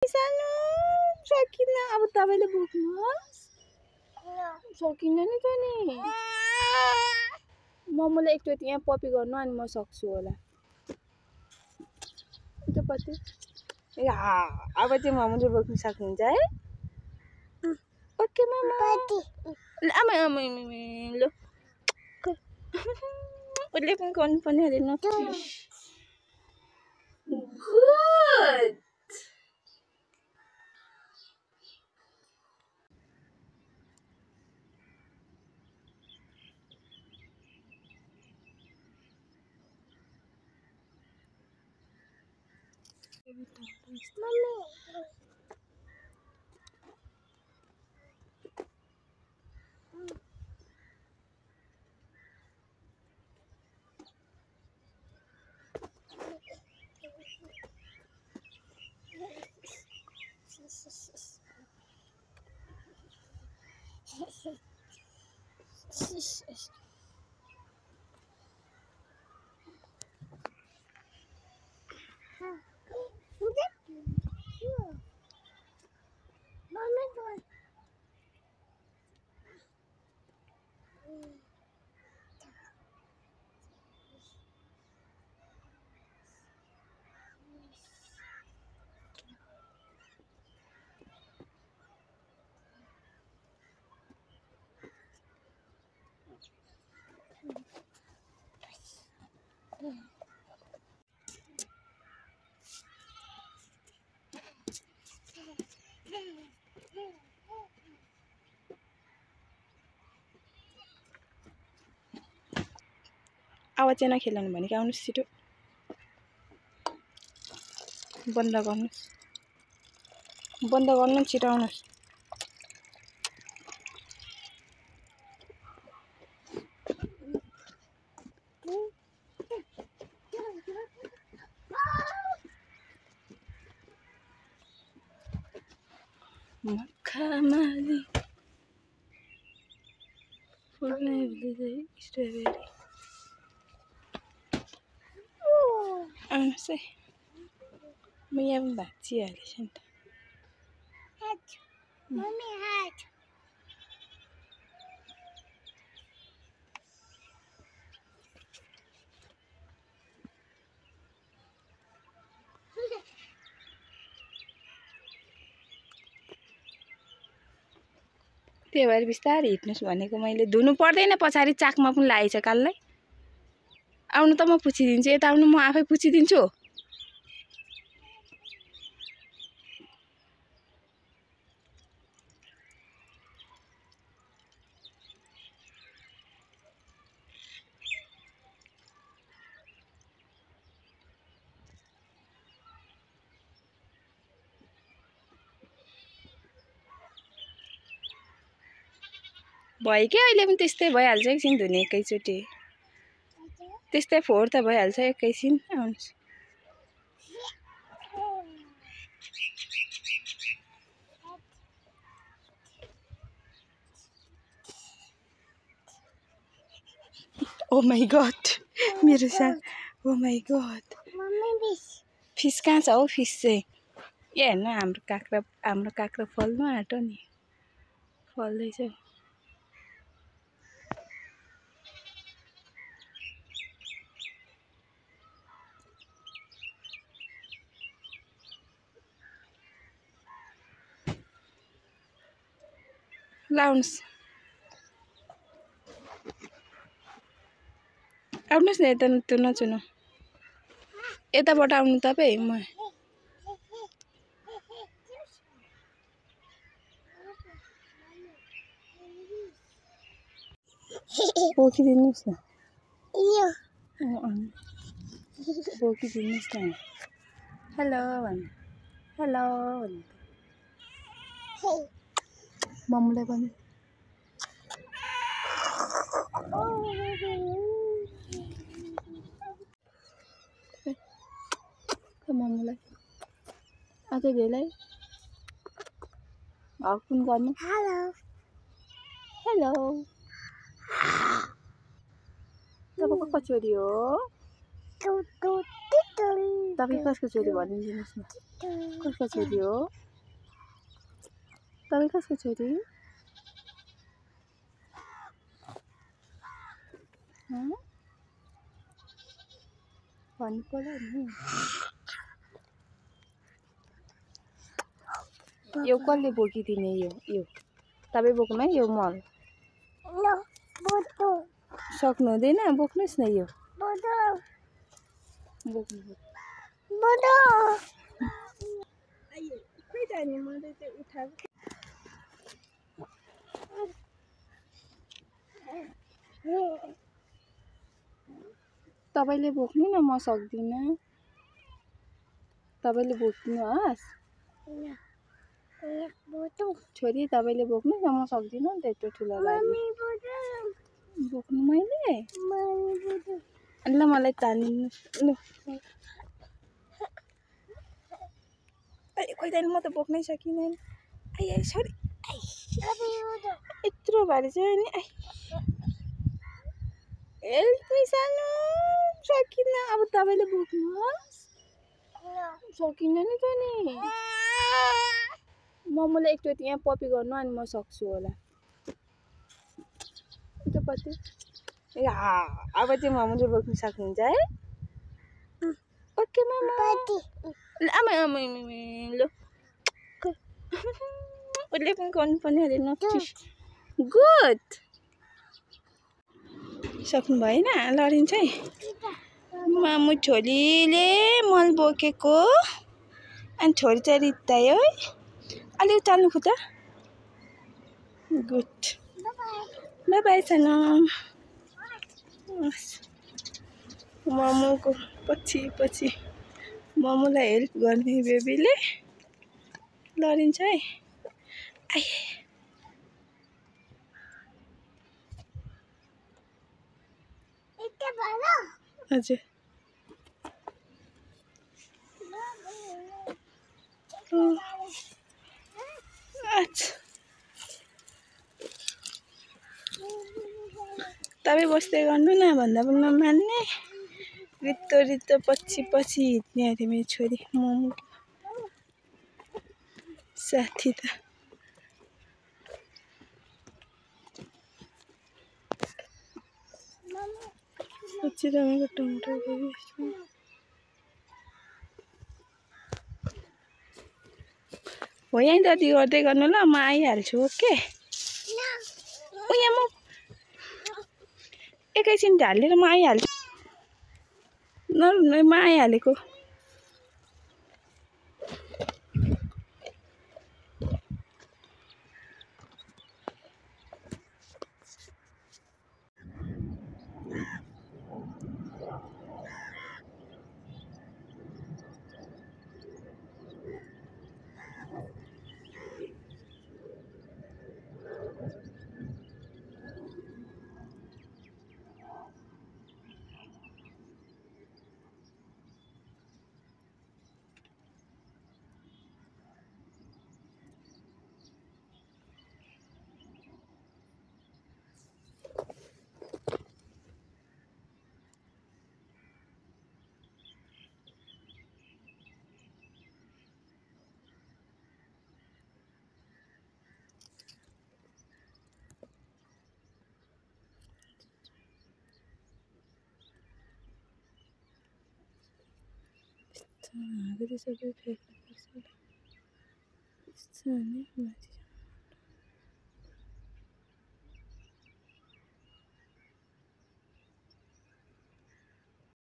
सानो सकिन अब तपाईले बोक्नुहोस् सकिन नि त नि मम्मले एकचोटि यहाँ पपी गर्नु अनि म सक्छु होला त्यो पछि अब चाहिँ मम्मले बोक्नु सक्नुहुन्छ है ओके मम्मा आमा आमा ल उसले पनि गर्नुपर्ने अरे न गुड Mami. आवाज चाहिँ नखेलाउनु भनेको आउनुहोस् छिटो बन्द गर्नु छिटो आउनुहोस् मखामाली फुल्ने स्ट्रबेरी आउनुहोस् है म यहाँ पनि भाँचिहालेछ नि त त्यही भएर बिस्तारै हिँड्नुहोस् भनेको मैले धुनु पर्दैन पछाडि चाकमा पनि लागेछ काललाई आउनु त म पुछिदिन्छु यता आउनु म आफै पुछिदिन्छु भयो क्या अहिले पनि त्यस्तै भइहाल्छ एकछिन धुने एकैचोटि त्यस्तै फोहोर त भइहाल्छ एकैछिन आउनुहोस् ओ माई गॉड मेरो साथ ओ माई गॉड फिस कहाँ छ हौ फिस चाहिँ ए हेर्नु हाम्रो काँक्रा फल्नु आँट्यो नि फल्दैछ लाउनुहोस् आउनुहोस् न यता नचुनु यताबाट आउनु तपाईँ म बोकिदिनुहोस् न बोकिदिनुहोस् न हेलो भन्नु हेलो भन्नु मम्मीलाई पनि मम्मीलाई अझै धेरै हकुन गर्नु हेलो हेलो तपाईँको छोरी हो तपाईँ कसको छोरी भनिदिनुहोस् न कसको छोरी हो तपाईँ कसको छोरी भन्नु पर्यो नि यो कसले बोकिदिने यो तपाईँ बोक्नु है यो मल सक्नु हुँदैन बोक्नुहोस् न यो बोक्नु खोइ जाने मैले चाहिँ उठाएको तपाईँले बोक्नु न म सक्दिनँ तपाईँले बोक्नुहोस् छोरी तपाईँले बोक्नु न म सक्दिनँ नि त यत्रो ठुलो गाडी बोक्नु मैले ल मलाई तानिदिनु लु खोइ जाने म त बोक्नै सकिनँ नि आइ सरी यत्रो भारी चाहिँ नि हेल्प सानो सकिनँ अब तपाईँले बोक्नुहोस् सकिनँ नि त नि मोमोलाई एकचोटि यहाँ पपी गर्नु अनि म सक्छु होला पछि अब चाहिँ मोमोले बोक्नु सक्नुहुन्छ है ओके मामा आमा ल उसले पनि गर्नुपर्ने अरे नचिस गुड सक्नु भएन लडिन्छ है मामु छोरीले मल बोकेको अनि छोरी चाहिँ रित्तायो है अलि चाल्नु खुट्टा गुड बाई बाई सानो मामुको पछि मामुलाई हेल्प गर्ने बेबीले लडिन्छ है आइ हजुर तपाईँ बस्दै गर्नु न भन्दा पनि नमान्ने रित्तो पछि हिँड्ने अरे मेरो छोरी मोमो साथी त पछि तपाईँको टमाटर हो यहीँ जति गर्दै गर्नु ल म आइहाल्छु ओके यहाँ म एकैछिन ढालेर म आइहाल्छु न म आइहालेको आगो चाहिँ सबै फ्याँक्नुपर्छ